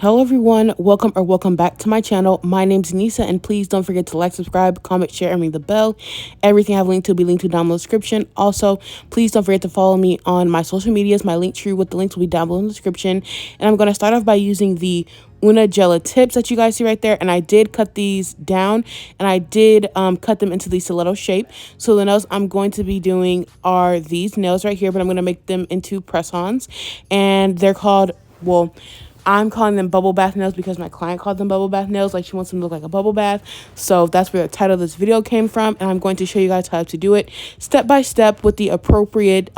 Hello everyone, welcome back to my channel. My name's Anisa, and please don't forget to like, subscribe, comment, share, and ring the bell. Everything I have linked to will be linked to down below in the description. Also, please don't forget to follow me on my social medias. My link tree with the links will be down below in the description. And I'm going to start off by using the Una Gela tips that you guys see right there, and I did cut these down, and I did cut them into the stiletto shape. So the nails I'm going to be doing are these nails right here, but I'm going to make them into press-ons, and they're called, well, I'm calling them bubble bath nails because my client called them bubble bath nails. Like, she wants them to look like a bubble bath. So that's where the title of this video came from. And I'm going to show you guys how to do it step by step with the appropriate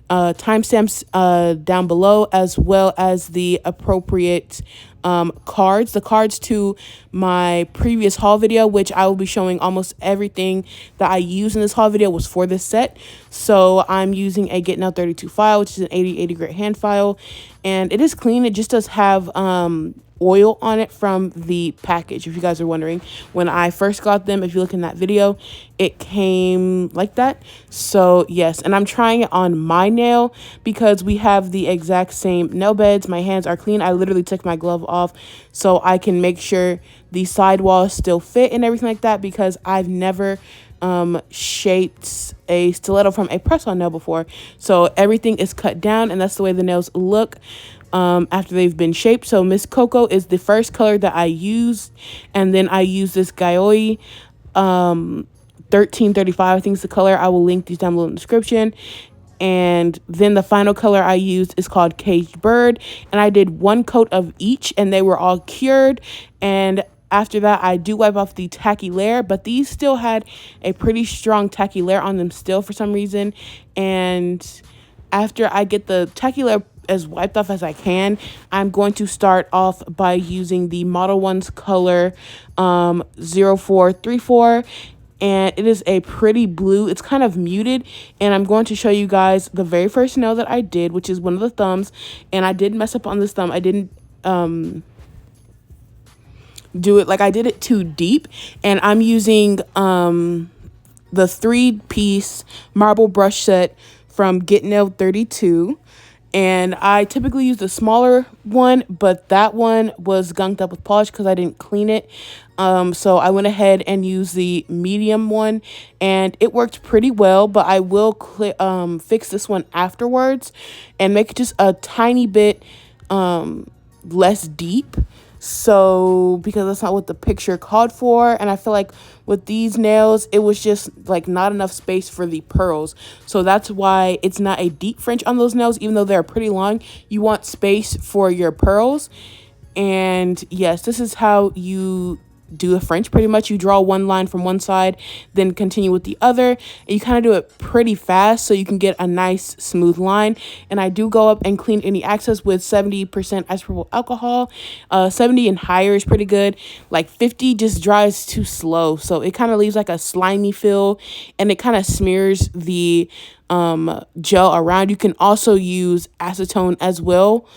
timestamps down below, as well as the appropriate cards. The cards to my previous haul video, which I will be showing almost everything that I use in this haul video, was for this set. So I'm using a Get Now 32 file, which is an 80 grit hand file, and it is clean. It just does have oil on it from the package, if you guys are wondering. When I first got them, if you look in that video, it came like that. So yes, and I'm trying it on my nail because we have the exact same nail beds. My hands are clean. I literally took my glove off so I can make sure the sidewalls still fit and everything like that, because I've never shaped a stiletto from a press-on nail before. So everything is cut down, and that's the way the nails look after they've been shaped. So Miss Cocoa is the first color that I used, and then I use this Gaioi 1335, I think is the color. I will link these down below in the description. And then the final color I used is called Caged Bird, and I did one coat of each, and they were all cured. And after that, I do wipe off the tacky layer, but these still had a pretty strong tacky layer on them still for some reason. And after I get the tacky layer as wiped off as I can, I'm going to start off by using the Model One's color 0434, and it is a pretty blue. It's kind of muted, and I'm going to show you guys the very first nail that I did, which is one of the thumbs. And I did mess up on this thumb. I didn't do it, like, I did it too deep, and I'm using the 3-piece marble brush set from Get Nailed 32, and I typically use the smaller one, but that one was gunked up with polish because I didn't clean it. So I went ahead and used the medium one, and it worked pretty well, but I will fix this one afterwards and make it just a tiny bit less deep. So, because that's not what the picture called for, and I feel like with these nails, it was just like not enough space for the pearls. So that's why it's not a deep French on those nails, even though they're pretty long. You want space for your pearls. And yes, this is how you do a French. Pretty much you draw one line from one side, then continue with the other, and you kind of do it pretty fast so you can get a nice smooth line. And I do go up and clean any excess with 70% isopropyl alcohol. 70 and higher is pretty good. Like 50 just dries too slow, so it kind of leaves like a slimy feel, and it kind of smears the gel around. You can also use acetone as well,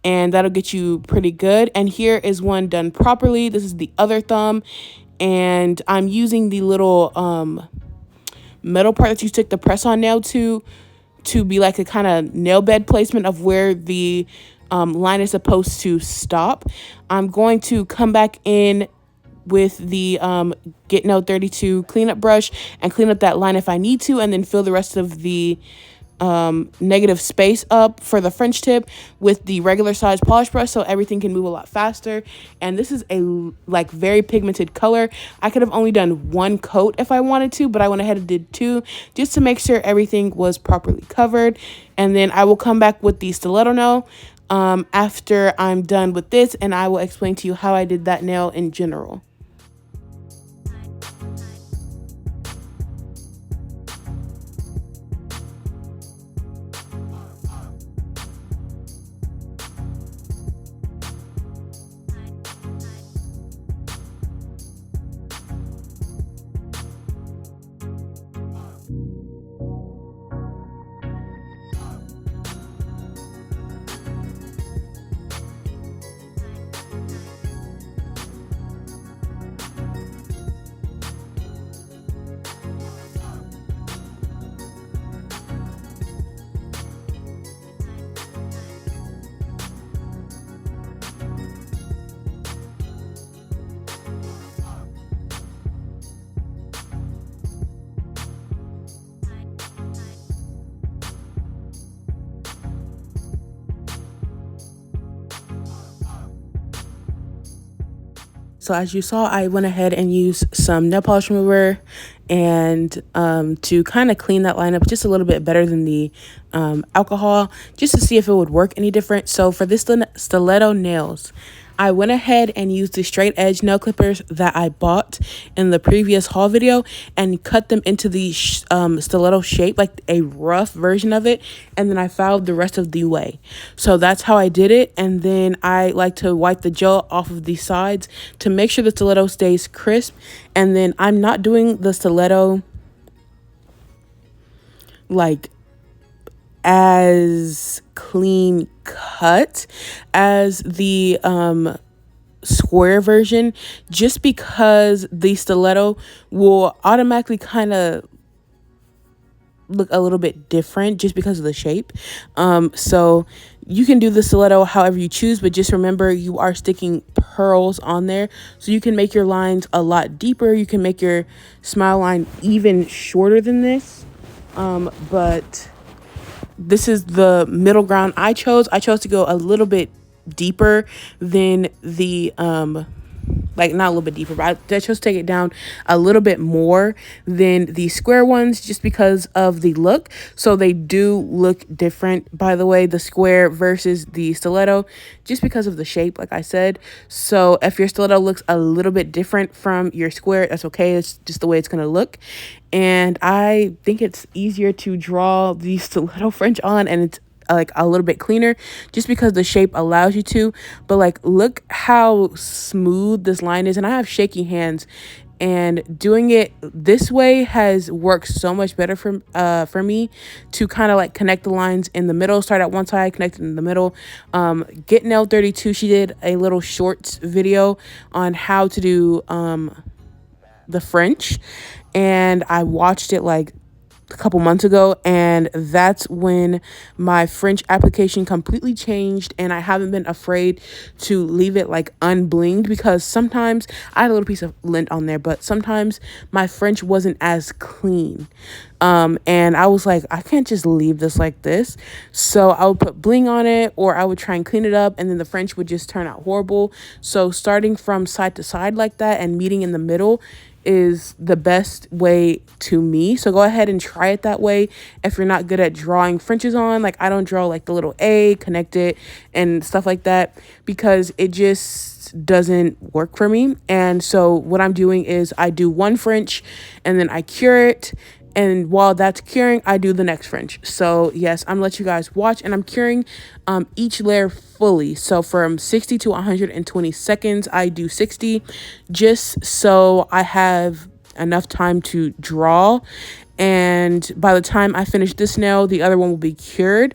and that'll get you pretty good. And here is one done properly. This is the other thumb, and I'm using the little metal part that you stick the press-on nail to be like a kind of nail bed placement of where the line is supposed to stop. I'm going to come back in with the Get Nailed 32 cleanup brush and clean up that line if I need to, and then fill the rest of the negative space up for the French tip with the regular size polish brush, so everything can move a lot faster. And this is a like very pigmented color. I could have only done one coat if I wanted to, but I went ahead and did two just to make sure everything was properly covered. And then I will come back with the stiletto nail after I'm done with this, and I will explain to you how I did that nail in general. So as you saw, I went ahead and used some nail polish remover and to kind of clean that line up just a little bit better than the alcohol, just to see if it would work any different. So for this stiletto nails, I went ahead and used the straight edge nail clippers that I bought in the previous haul video and cut them into the stiletto shape, like a rough version of it. And then I filed the rest of the way. So that's how I did it. And then I like to wipe the gel off of the sides to make sure the stiletto stays crisp. And then I'm not doing the stiletto like as clean cut as the square version, just because the stiletto will automatically kind of look a little bit different just because of the shape. So you can do the stiletto however you choose, but just remember you are sticking pearls on there, so you can make your lines a lot deeper. You can make your smile line even shorter than this, but this is the middle ground I chose. I chose to go a little bit deeper than the like not a little bit deeper, but I chose to take it down a little bit more than the square ones just because of the look. So they do look different, by the way, the square versus the stiletto, just because of the shape, like I said. So if your stiletto looks a little bit different from your square, that's okay. It's just the way it's going to look. And I think it's easier to draw the stiletto French on, and it's like a little bit cleaner just because the shape allows you to. But like, look how smooth this line is, and I have shaky hands, and doing it this way has worked so much better for me to kind of like connect the lines in the middle. Start at one side, connect it in the middle. Get Nail 32, she did a little shorts video on how to do the French, and I watched it like a couple months ago, and that's when my French application completely changed, and I haven't been afraid to leave it like unblinged, because sometimes I had a little piece of lint on there, but sometimes my French wasn't as clean, and I was like, I can't just leave this like this. So I would put bling on it, or I would try and clean it up, and then the French would just turn out horrible. So starting from side to side like that and meeting in the middle is the best way to me. So go ahead and try it that way if you're not good at drawing Frenches on. Like, I don't draw like the little A, connect it, and stuff like that, because it just doesn't work for me. And so what I'm doing is I do one French and then I cure it, and while that's curing, I do the next French. So yes, I'm gonna let you guys watch, and I'm curing each layer fully. So from 60 to 120 seconds, I do 60, just so I have enough time to draw. And by the time I finish this nail, the other one will be cured.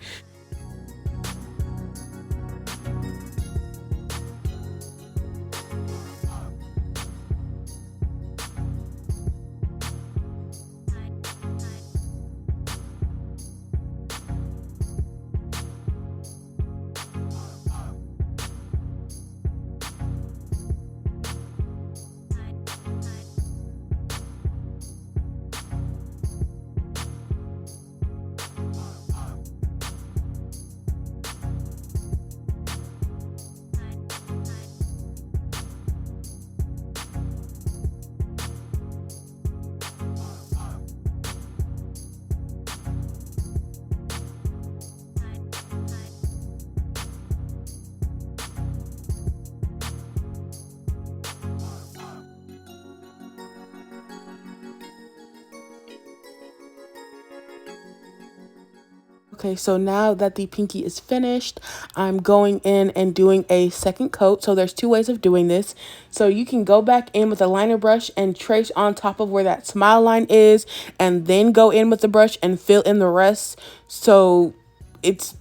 Okay, so now that the pinky is finished, I'm going in and doing a second coat. So there's two ways of doing this. So you can go back in with a liner brush and trace on top of where that smile line is, and then go in with the brush and fill in the rest. So it's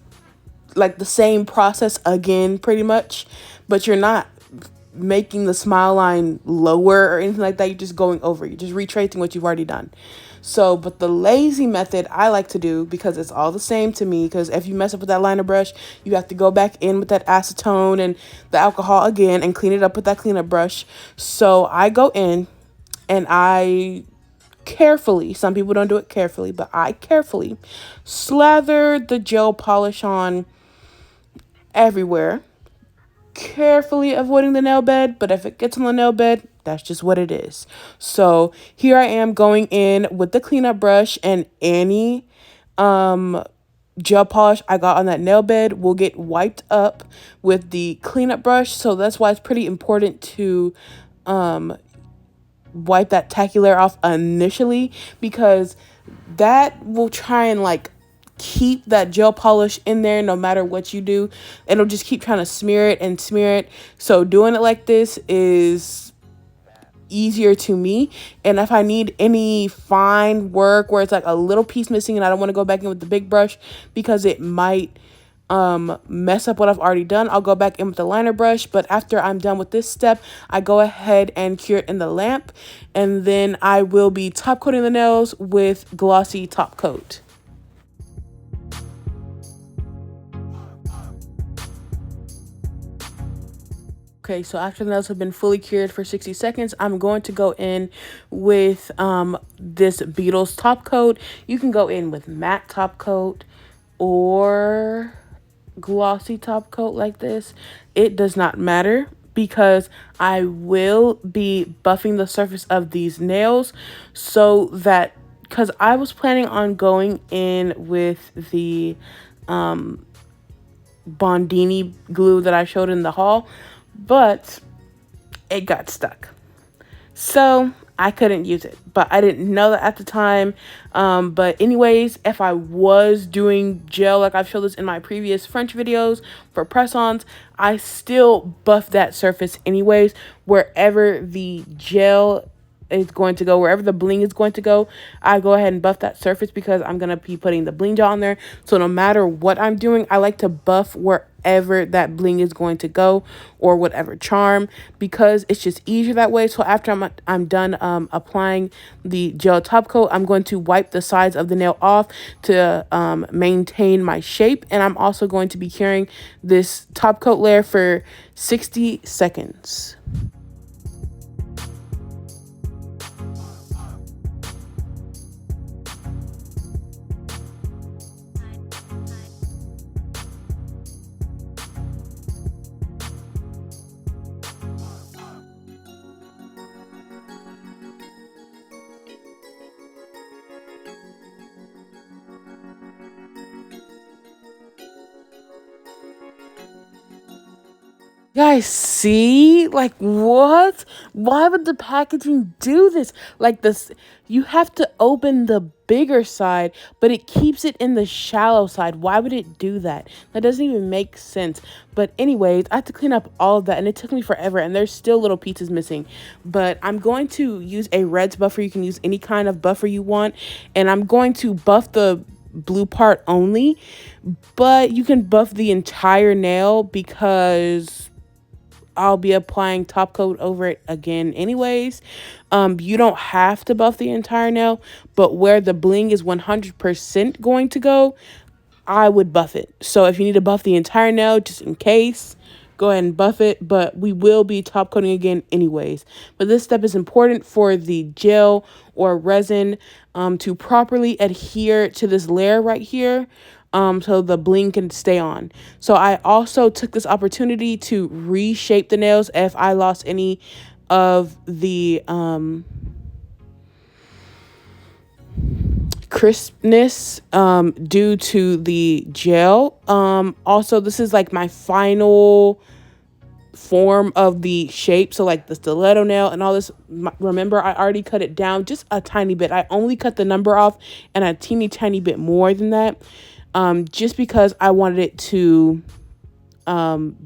like the same process again, pretty much, but you're not making the smile line lower or anything like that. You're just going over. You're just retracing what you've already done. So, but the lazy method I like to do, because it's all the same to me, because if you mess up with that liner brush, you have to go back in with that acetone and the alcohol again and clean it up with that cleanup brush. So I go in and I carefully, some people don't do it carefully, but I carefully slather the gel polish on everywhere. carefully avoiding the nail bed, but if it gets on the nail bed, that's just what it is. So here I am going in with the cleanup brush, and any gel polish I got on that nail bed will get wiped up with the cleanup brush. So that's why it's pretty important to wipe that tacky layer off initially, because that will try and like keep that gel polish in there no matter what you do. It'll just keep trying to smear it and smear it. So doing it like this is easier to me. And if I need any fine work where it's like a little piece missing and I don't want to go back in with the big brush because it might mess up what I've already done, I'll go back in with the liner brush. But after I'm done with this step, I go ahead and cure it in the lamp, and then I will be top coating the nails with glossy top coat. Okay, so after the nails have been fully cured for 60 seconds, I'm going to go in with this Beetles top coat. You can go in with matte top coat or glossy top coat like this. It does not matter, because I will be buffing the surface of these nails, so that, because I was planning on going in with the Bondini glue that I showed in the haul, but it got stuck. So I couldn't use it, but I didn't know that at the time. But anyways, if I was doing gel like I've showed this in my previous French videos for press-ons, I still buff that surface anyways. Wherever the gel is going to go, wherever the bling is going to go, I go ahead and buff that surface, because I'm going to be putting the bling gel on there. So no matter what I'm doing, I like to buff wherever that bling is going to go, or whatever charm, because it's just easier that way. So after I'm done applying the gel top coat, I'm going to wipe the sides of the nail off to maintain my shape. And I'm also going to be curing this top coat layer for 60 seconds. Guys, see? Like, what? Why would the packaging do this? Like, this, you have to open the bigger side, but it keeps it in the shallow side. Why would it do that? That doesn't even make sense. But anyways, I had to clean up all of that, and it took me forever, and there's still little pieces missing. But I'm going to use a reds buffer. You can use any kind of buffer you want, and I'm going to buff the blue part only, but you can buff the entire nail, because I'll be applying top coat over it again anyways. You don't have to buff the entire nail, but where the bling is 100% going to go, I would buff it. So if you need to buff the entire nail just in case, go ahead and buff it, but we will be top coating again anyways. But this step is important for the gel or resin to properly adhere to this layer right here, so the bling can stay on. So I also took this opportunity to reshape the nails if I lost any of the crispness due to the gel. Also, this is like my final form of the shape, so like the stiletto nail and all this. Remember, I already cut it down just a tiny bit. I only cut the number off and a teeny tiny bit more than that, just because I wanted it to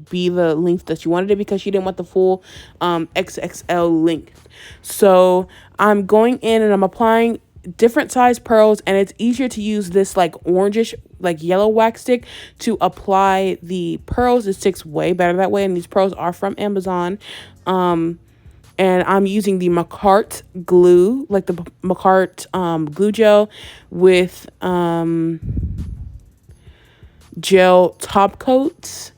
be the length that she wanted it, because she didn't want the full XXL length. So I'm going in and I'm applying different size pearls, and it's easier to use this like orangish, like yellow wax stick to apply the pearls. It sticks way better that way, and these pearls are from Amazon. And I'm using the Macart glue, like the Macart glue gel with gel top coats.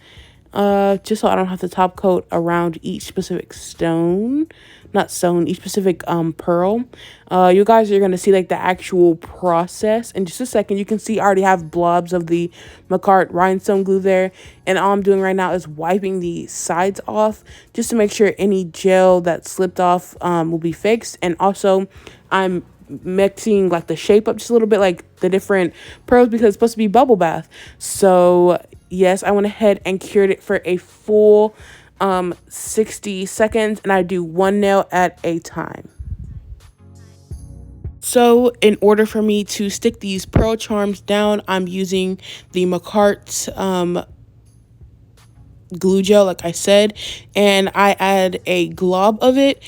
just so I don't have to top coat around each specific stone, not stone, each specific pearl. You guys are gonna see like the actual process in just a second. You can see I already have blobs of the Macart rhinestone glue there, and all I'm doing right now is wiping the sides off just to make sure any gel that slipped off will be fixed. And also I'm mixing like the shape up just a little bit, like the different pearls, because it's supposed to be bubble bath. So yes, I went ahead and cured it for a full 60 seconds, and I do one nail at a time. So in order for me to stick these pearl charms down, I'm using the Macart glue gel, like I said, and I add a glob of it,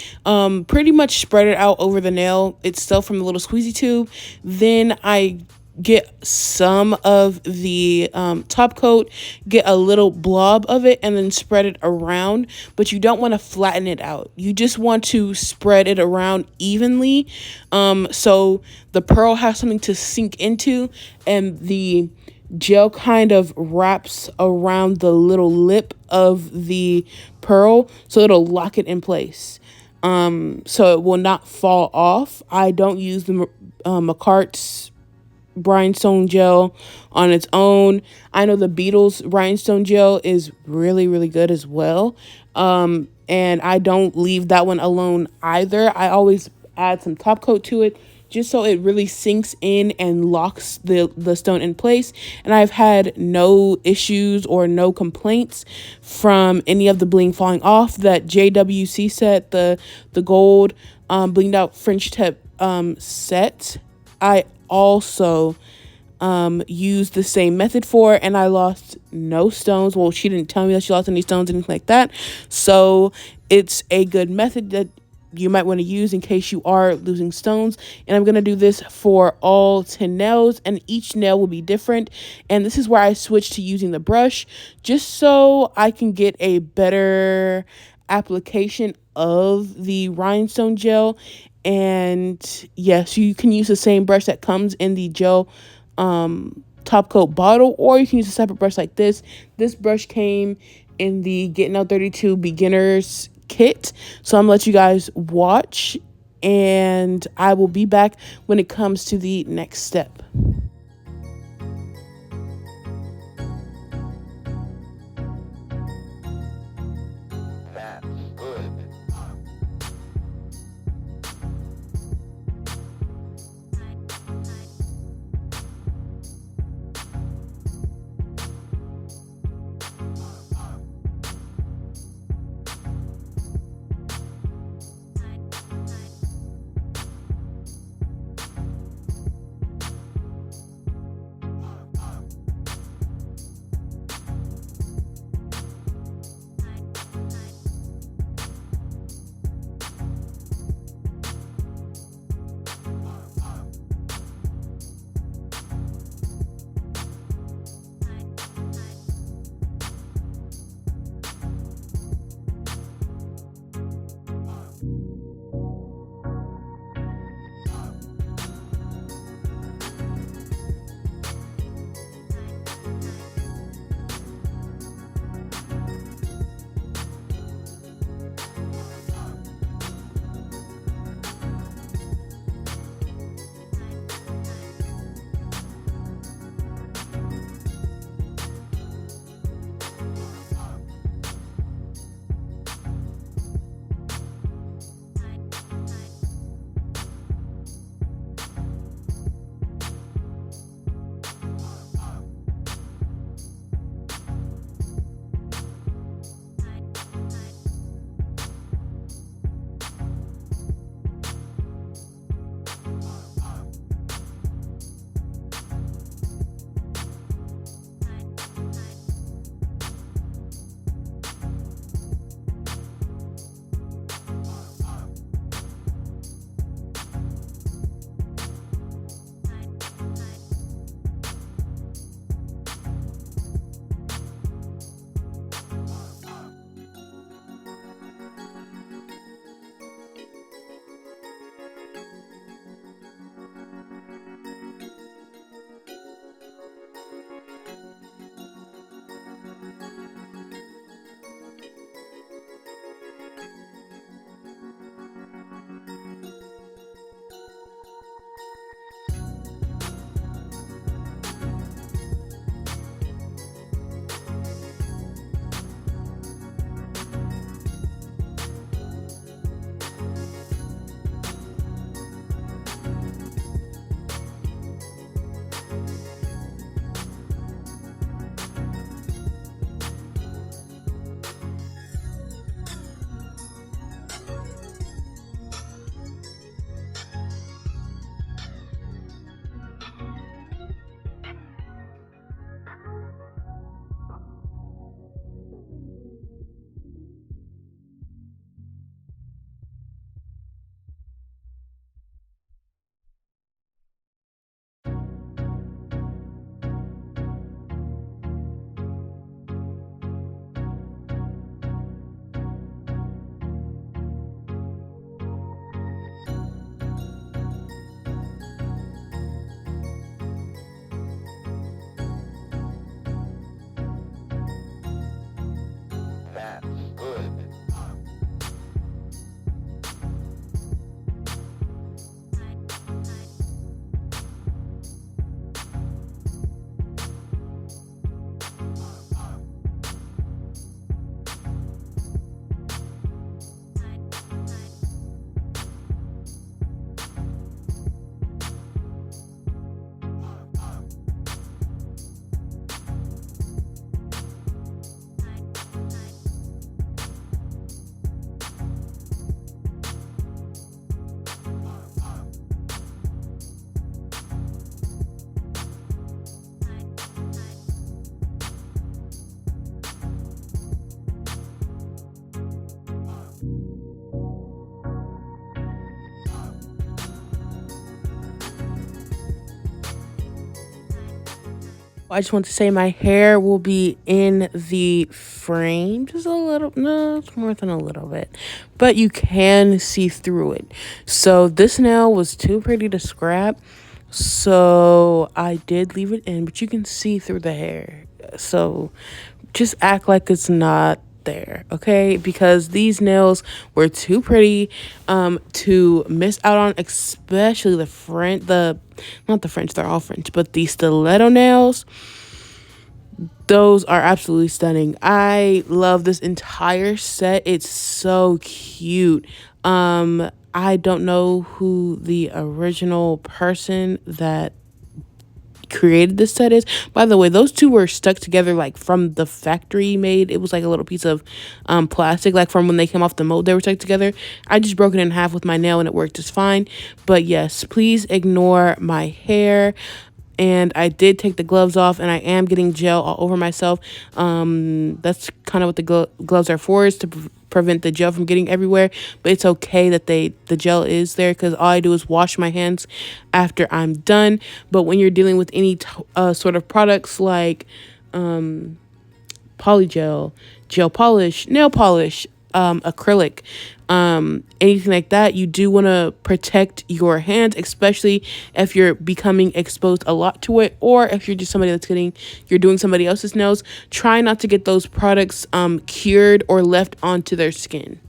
pretty much spread it out over the nail itself from the little squeezy tube. Then I get some of the top coat, get a little blob of it, and then spread it around. But you don't want to flatten it out, you just want to spread it around evenly, so the pearl has something to sink into, and the gel kind of wraps around the little lip of the pearl, so it'll lock it in place, so it will not fall off. I don't use the Macart's rhinestone gel on its own. I know the Beatles rhinestone gel is really good as well, and I don't leave that one alone either. I always add some top coat to it just so it really sinks in and locks the stone in place. And I've had no issues or no complaints from any of the bling falling off. That JWC set, the gold blinged out French tip set, I also used the same method for, and I lost no stones. Well, she didn't tell me that she lost any stones, anything like that. So it's a good method that you might want to use in case you are losing stones. And I'm going to do this for all 10 nails, and each nail will be different. And this is where I switched to using the brush, just so I can get a better application of the rhinestone gel. And yes, you can use the same brush that comes in the gel top coat bottle, or you can use a separate brush like this. This brush came in the Getting Out 32 beginners kit, so I'm gonna let you guys watch, and I will be back when it comes to the next step. That's good. I just want to say my hair will be in the frame just a little, no, it's more than a little bit, but you can see through it. So this nail was too pretty to scrap. So I did leave it in, but you can see through the hair. So just act like it's not there, okay? Because these nails were too pretty to miss out on, especially the French, the not the French, they're all French, but the stiletto nails. Those are absolutely stunning. I love this entire set. It's so cute. I don't know who the original person that created this set is. By the way, those two were stuck together like from the factory made. It was like a little piece of plastic, like from when they came off the mold, they were stuck together. I just broke it in half with my nail and it worked just fine. But yes, please ignore my hair. And I did take the gloves off, and I am getting gel all over myself. That's kind of what the gloves are for, is to prevent the gel from getting everywhere. But it's okay that the gel is there, because all I do is wash my hands after I'm done. But when you're dealing with any sort of products like polygel, gel polish, nail polish, acrylic, anything like that, you do want to protect your hands, especially if you're becoming exposed a lot to it, or if you're just somebody you're doing somebody else's nails. Try not to get those products cured or left onto their skin.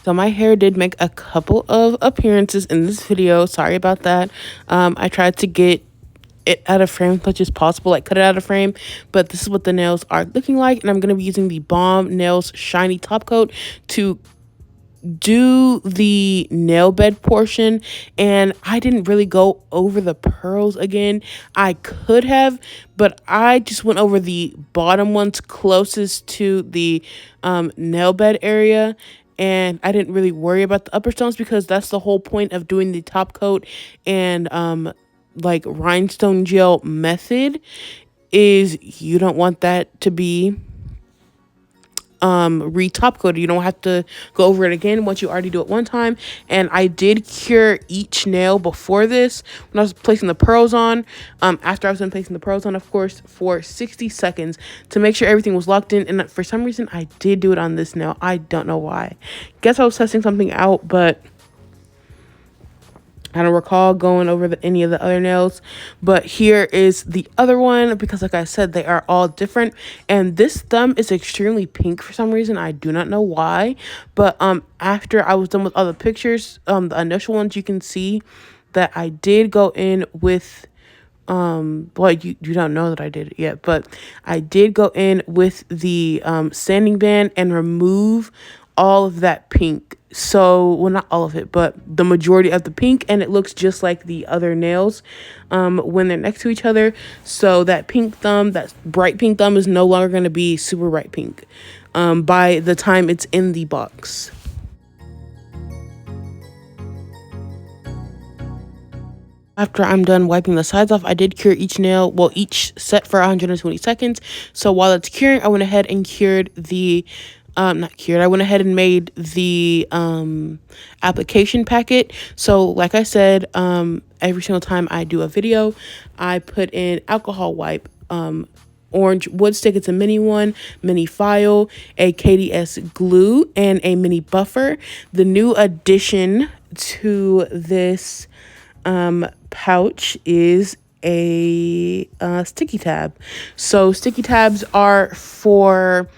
So my hair did make a couple of appearances in this video. Sorry about that. I tried to get it out of frame as much as possible, like cut it out of frame, but this is what the nails are looking like. And I'm going to be using the Balm Nails Shiny Top Coat to do the nail bed portion. And I didn't really go over the pearls again. I could have, but I just went over the bottom ones closest to the nail bed area, and I didn't really worry about the upper stones because that's the whole point of doing the top coat and like rhinestone gel method, is you don't want that to be re-top coated. You don't have to go over it again once you already do it one time. And I did cure each nail before this when I was placing the pearls on, after I was done placing the pearls on, of course, for 60 seconds to make sure everything was locked in. And for some reason I did do it on this nail. I don't know why. Guess I was testing something out, but I don't recall going over any of the other nails. But here is the other one, because like I said, they are all different. And this thumb is extremely pink for some reason. I do not know why. But after I was done with all the pictures, the initial ones, you can see that I did go in with well, you don't know that I did it yet, but I did go in with the sanding band and remove all of that pink. So, well, not all of it, but the majority of the pink, and it looks just like the other nails when they're next to each other. So that pink thumb, that bright pink thumb, is no longer going to be super bright pink by the time it's in the box. After I'm done wiping the sides off, I did cure each nail, well, each set for 120 seconds. So while it's curing, I went ahead and cured the, not cured, I went ahead and made the application packet. So like I said, every single time I do a video, I put in alcohol wipe, orange wood stick, it's a mini one, mini file, a KDS glue, and a mini buffer. The new addition to this pouch is a sticky tab. So sticky tabs are for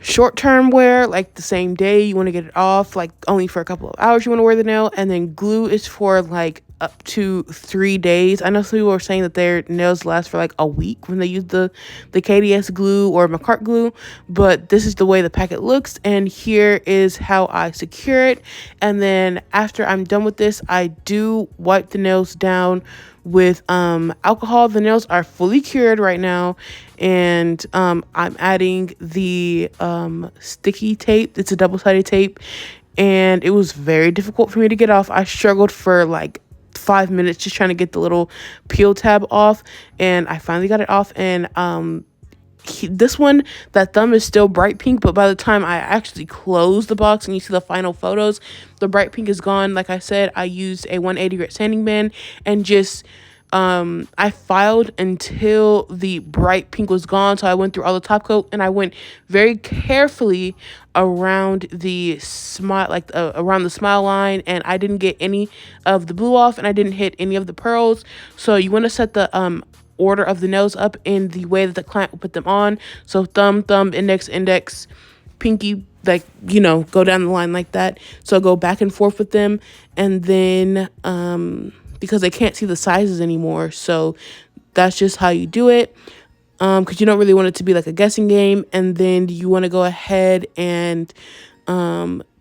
short-term wear, like the same day you want to get it off, like only for a couple of hours you want to wear the nail. And then glue is for like up to 3 days. I know some people are saying that their nails last for like a week when they use the KDS glue or McCart glue, but this is the way the packet looks, and here is how I secure it. And then after I'm done with this, I do wipe the nails down with alcohol. The nails are fully cured right now, and I'm adding the sticky tape. It's a double-sided tape, and it was very difficult for me to get off. I struggled for like 5 minutes just trying to get the little peel tab off, and I finally got it off. And this one, that thumb is still bright pink, but by the time I actually close the box and you see the final photos, the bright pink is gone. Like I said, I used a 180 grit sanding band and just I filed until the bright pink was gone. So I went through all the top coat, and I went very carefully around the smile, like around the smile line, and I didn't get any of the blue off, and I didn't hit any of the pearls. So you want to set the order of the nails up in the way that the client will put them on. So thumb, index, pinky, like, you know, go down the line like that. So go back and forth with them, and then because they can't see the sizes anymore, so that's just how you do it, because you don't really want it to be like a guessing game. And then you want to go ahead and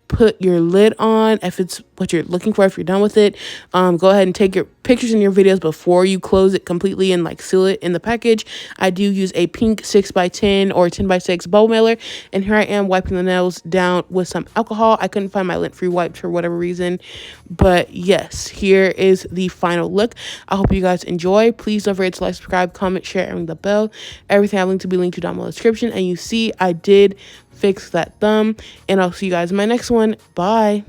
put your lid on if it's what you're looking for. If you're done with it, go ahead and take your pictures in your videos before you close it completely and like seal it in the package. I do use a pink 6x10 or 10x6 bowl mailer, and here I am wiping the nails down with some alcohol. I couldn't find my lint-free wipes for whatever reason, but yes, here is the final look. I hope you guys enjoy. Please don't forget to like, subscribe, comment, share, and ring the bell. Everything I linked to be linked to down in the description. And you see I did fix that thumb, and I'll see you guys in my next one. Bye.